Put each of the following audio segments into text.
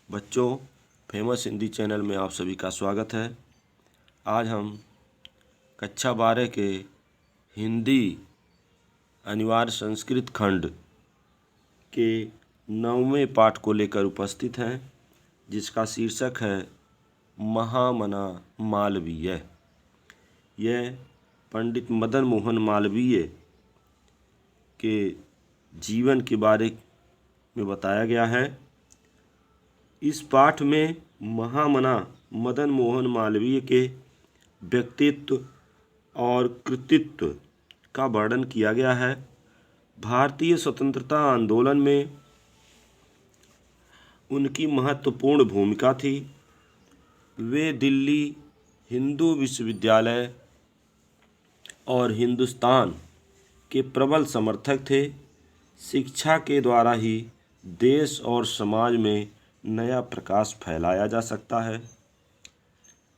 बच्चों, famous Hindi channel में आप सभी का स्वागत है। आज हम कक्षा 12 के हिंदी अनिवार्य संस्कृत खंड के 9वें पाठ को लेकर उपस्थित हैं, जिसका शीर्षक है महामना मालवीय। यह पंडित मदन मोहन मालवीय के जीवन के बारे में बताया गया है। इस पाठ में महामना मदन मोहन मालवीय के व्यक्तित्व और कृतित्व का वर्णन किया गया है। भारतीय स्वतंत्रता आंदोलन में उनकी महत्वपूर्ण भूमिका थी। वे दिल्ली हिंदू विश्वविद्यालय और हिंदुस्तान के प्रबल समर्थक थे। शिक्षा के द्वारा ही देश और समाज में नया प्रकाश फैलाया जा सकता है।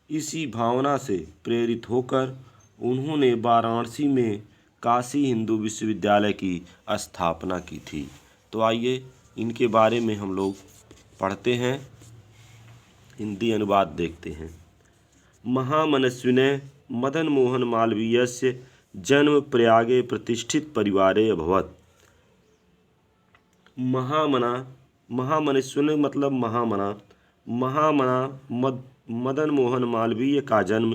इसी भावना से प्रेरित होकर उन्होंने वाराणसी में काशी हिंदू विश्वविद्यालय की स्थापना की थी। तो आइए इनके बारे में हम लोग पढ़ते हैं, हिंदी अनुवाद देखते हैं। महामनस्विनः मदन मोहन मालवीयस्य जन्म प्रयागे प्रतिष्ठित परिवारे अभवत्। महामनस्विन मतलब महामना मदन मोहन मालवीय का जन्म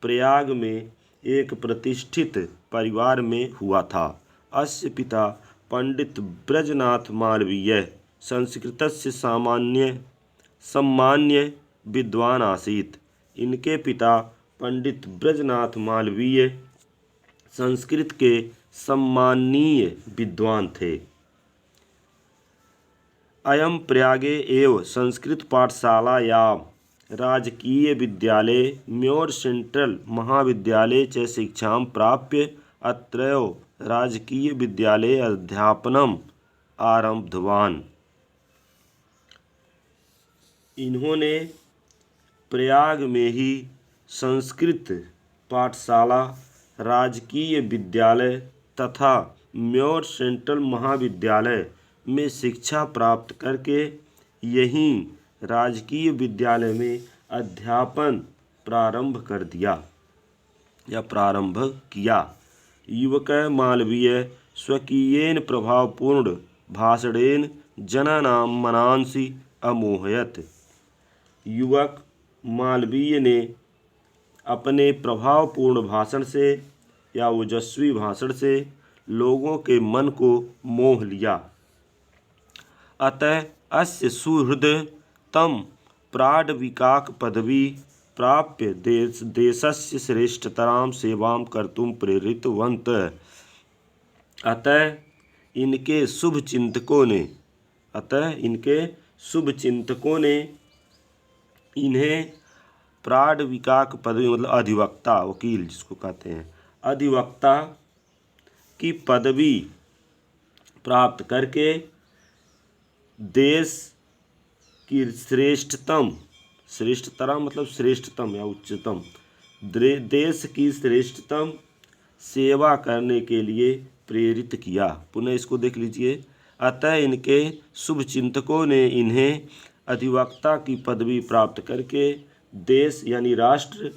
प्रयाग में एक प्रतिष्ठित परिवार में हुआ था। अस्य पिता पंडित ब्रजनाथ मालवीय संस्कृतस्य सम्मान्य विद्वान आसीत्। इनके पिता पंडित ब्रजनाथ मालवीय संस्कृत के सम्माननीय विद्वान थे। अयं प्रयागे एव संस्कृत पाठशालायां राजकीय विद्यालये म्योर सेंट्रल महाविद्यालये च शिक्षां प्राप्य अत्रैव राजकीय विद्यालये अध्यापनम् आरब्धवान्। इन्होंने प्रयाग में ही संस्कृत पाठशाला, राजकीय विद्यालय तथा म्योर सेंट्रल महाविद्यालय में शिक्षा प्राप्त करके यहीं राजकीय विद्यालय में अध्यापन प्रारंभ किया। युवकः मालवीय स्वकीयेन प्रभावपूर्ण भाषणेन जनानां मनांसि अमोहयत्। युवक मालवीय ने अपने प्रभावपूर्ण भाषण से या ओजस्वी भाषण से लोगों के मन को मोह लिया। अतः अस्य सुहृदः तं प्राड्विकाक पदवी प्राप्य देशस्य श्रेष्ठतरां सेवां कर्तुं प्रेरितवन्तः। अतः इनके शुभचिंतकों ने इन्हें प्राड्विकाक पदवी मतलब अधिवक्ता, वकील जिसको कहते हैं, अधिवक्ता की पदवी प्राप्त करके देश की श्रेष्ठतम मतलब श्रेष्ठतम या उच्चतम, देश की श्रेष्ठतम सेवा करने के लिए प्रेरित किया। पुनः इसको देख लीजिए। अतः इनके शुभचिंतकों ने इन्हें अधिवक्ता की पदवी प्राप्त करके देश यानी राष्ट्र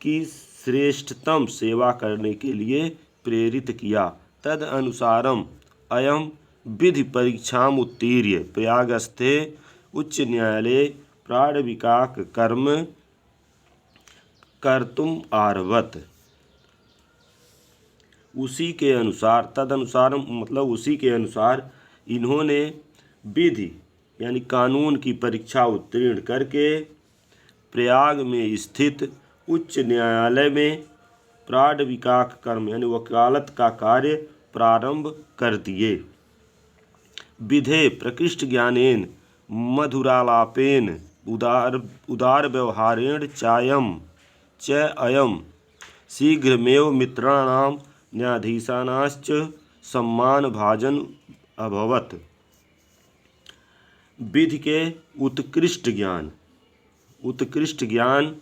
की श्रेष्ठतम सेवा करने के लिए प्रेरित किया। तद अनुसारम अयम विधि परीक्षाम उत्तीर्य प्रयागस्थे उच्च न्यायालये प्राड्विकाक कर्म कर्तुम आरभत। उसी के अनुसार इन्होंने विधि यानी कानून की परीक्षा उत्तीर्ण करके प्रयाग में स्थित उच्च न्यायालय में प्राड्विकाक कर्म यानी वकालत का कार्य प्रारंभ कर दिए। विधे प्रकृष्ट ज्ञानेन मधुरालापेन उदार व्यवहारेण च अयम शीघ्रमेव मित्राणां न्यायाधीशानाश्च सम्मान भाजन अभवत्। विधि के उत्कृष्ट ज्ञान,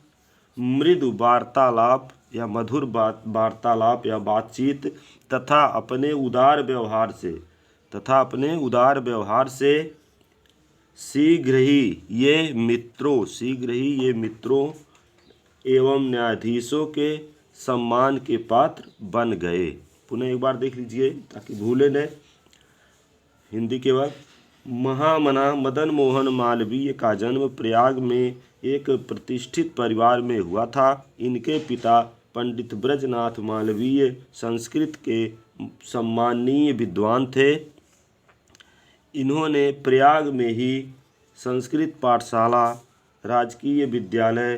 मृदु वार्तालाप या मधुर वार्तालाप या बातचीत तथा अपने उदार व्यवहार से शीघ्र ही ये मित्रों एवं न्यायाधीशों के सम्मान के पात्र बन गए। पुनः एक बार देख लीजिए ताकि भूले न। हिंदी के बाद, महामना मदन मोहन मालवीय का जन्म प्रयाग में एक प्रतिष्ठित परिवार में हुआ था। इनके पिता पंडित ब्रजनाथ मालवीय संस्कृत के सम्माननीय विद्वान थे। इन्होंने प्रयाग में ही संस्कृत पाठशाला, राजकीय विद्यालय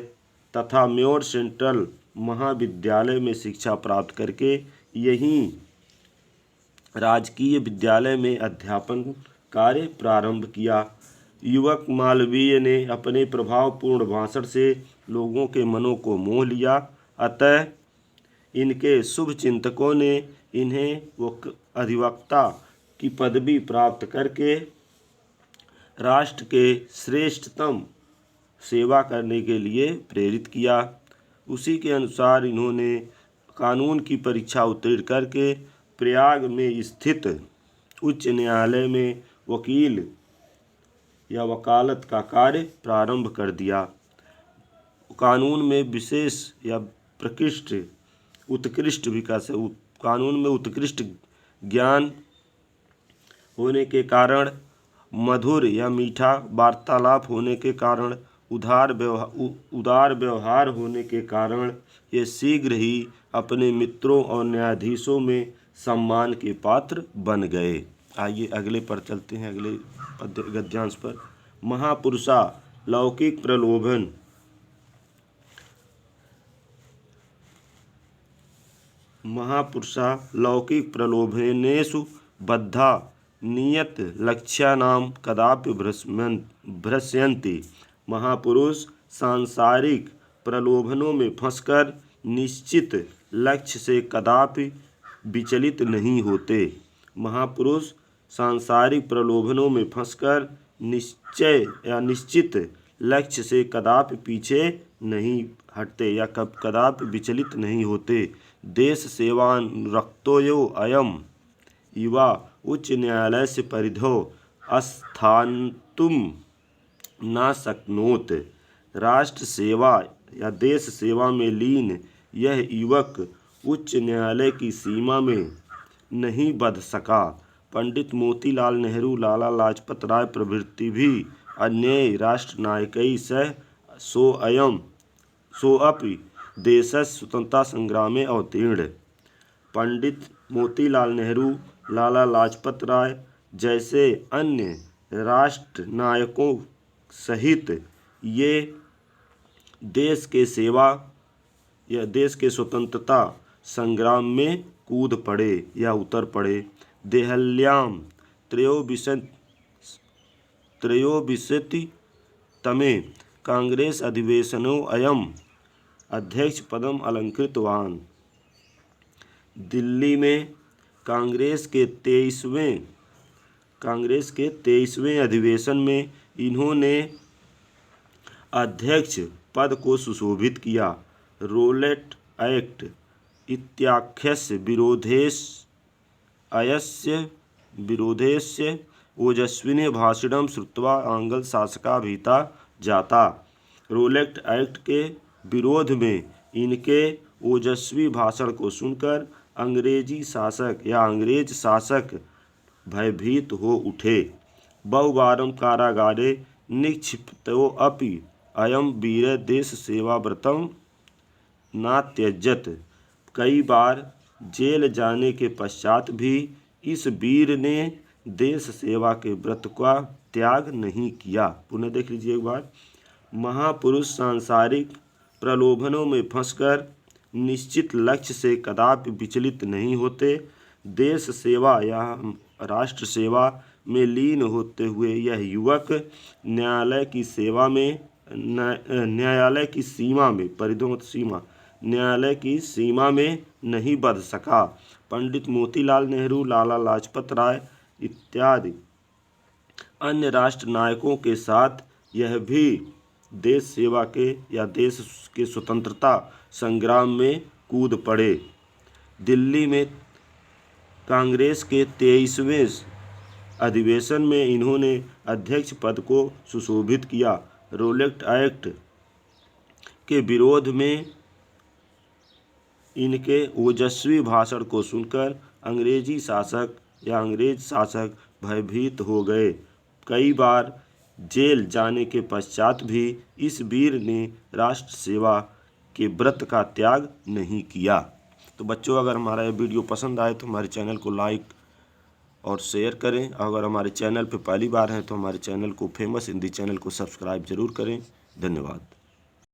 तथा म्योर सेंट्रल महाविद्यालय में शिक्षा प्राप्त करके यहीं राजकीय विद्यालय में अध्यापन कार्य प्रारंभ किया। युवक मालवीय ने अपने प्रभावपूर्ण भाषण से लोगों के मनों को मोह लिया। अतः इनके शुभ चिंतकों ने इन्हें अधिवक्ता की पदवी प्राप्त करके राष्ट्र के श्रेष्ठतम सेवा करने के लिए प्रेरित किया। उसी के अनुसार इन्होंने कानून की परीक्षा उत्तीर्ण करके प्रयाग में स्थित उच्च न्यायालय में वकील या वकालत का कार्य प्रारंभ कर दिया। कानून में विशेष या उत्कृष्ट विकास, कानून में उत्कृष्ट ज्ञान होने के कारण, मधुर या मीठा वार्तालाप होने के कारण, उदार व्यवहार होने के कारण ये शीघ्र ही अपने मित्रों और न्यायाधीशों में सम्मान के पात्र बन गए। आइए अगले पर चलते हैं, अगले गद्यांश पर। महापुरुषा लौकिक प्रलोभन। महापुरुषा लौकिक प्रलोभनेषु बद्धा नियत लक्ष्यानां कदापि भ्रश्यन्ति। महापुरुष सांसारिक प्रलोभनों में फंसकर निश्चित लक्ष्य से कदापि विचलित नहीं होते। महापुरुष सांसारिक प्रलोभनों में फंसकर निश्चित लक्ष्य से कदापि पीछे नहीं हटते या कदापि विचलित नहीं होते। देश सेवानुरक्तो अयम युवा उच्च न्यायालय से परिधौ स्थान्तुं न शक्नोत। राष्ट्र सेवा या देश सेवा में लीन यह युवक उच्च न्यायालय की सीमा में नहीं बध सका। पंडित मोतीलाल नेहरू, लाला लाजपत राय प्रभृति भी अन्य राष्ट्र नायकै सह सोऽपि देशस्य स्वतंत्रता संग्रामे अवतीर्ण। पंडित मोतीलाल नेहरू, लाला लाजपत राय जैसे अन्य राष्ट्र नायकों सहित ये देश के सेवा या देश के स्वतंत्रता संग्राम में कूद पड़े या उतर पड़े। देहल्यां त्रयोविंशतितमे कांग्रेस अधिवेशनो अयम अध्यक्ष पदम अलंकृतवान। दिल्ली में कांग्रेस के 23वें अधिवेशन में इन्होंने अध्यक्ष पद को सुशोभित किया। रोलेट एक्ट इत्याख्यस्य विरोधस्य ओजस्विने भाषणं श्रुत्वा आंग्ल शासका भीता जाता। रोलेट एक्ट के विरोध में इनके ओजस्वी भाषण को सुनकर अंग्रेज शासक भयभीत हो उठे। बहुवारं कारागारे निक्षिप्तोऽपि अयं वीर देश सेवाव्रतं न त्यजत। कई बार जेल जाने के पश्चात भी इस वीर ने देश सेवा के व्रत का त्याग नहीं किया। पुनः देख लीजिए एक बार। महापुरुष सांसारिक प्रलोभनों में फंसकर निश्चित लक्ष्य से कदापि विचलित नहीं होते। देश सेवा या राष्ट्र सेवा में लीन होते हुए यह युवक न्यायालय की सीमा में नहीं बध सका। पंडित मोतीलाल नेहरू, लाला लाजपत राय इत्यादि अन्य राष्ट्र नायकों के साथ यह भी देश सेवा के या देश के स्वतंत्रता संग्राम में कूद पड़े। दिल्ली में कांग्रेस के 23वें अधिवेशन में इन्होंने अध्यक्ष पद को सुशोभित किया। रोलेट एक्ट के विरोध में इनके ओजस्वी भाषण को सुनकर अंग्रेज शासक भयभीत हो गए। कई बार जेल जाने के पश्चात भी इस वीर ने राष्ट्र सेवा के व्रत का त्याग नहीं किया। तो बच्चों, अगर हमारा ये वीडियो पसंद आए तो हमारे चैनल को लाइक और शेयर करें। अगर हमारे चैनल पर पहली बार हैं तो हमारे चैनल को फेमस हिंदी चैनल को सब्सक्राइब जरूर करें। धन्यवाद।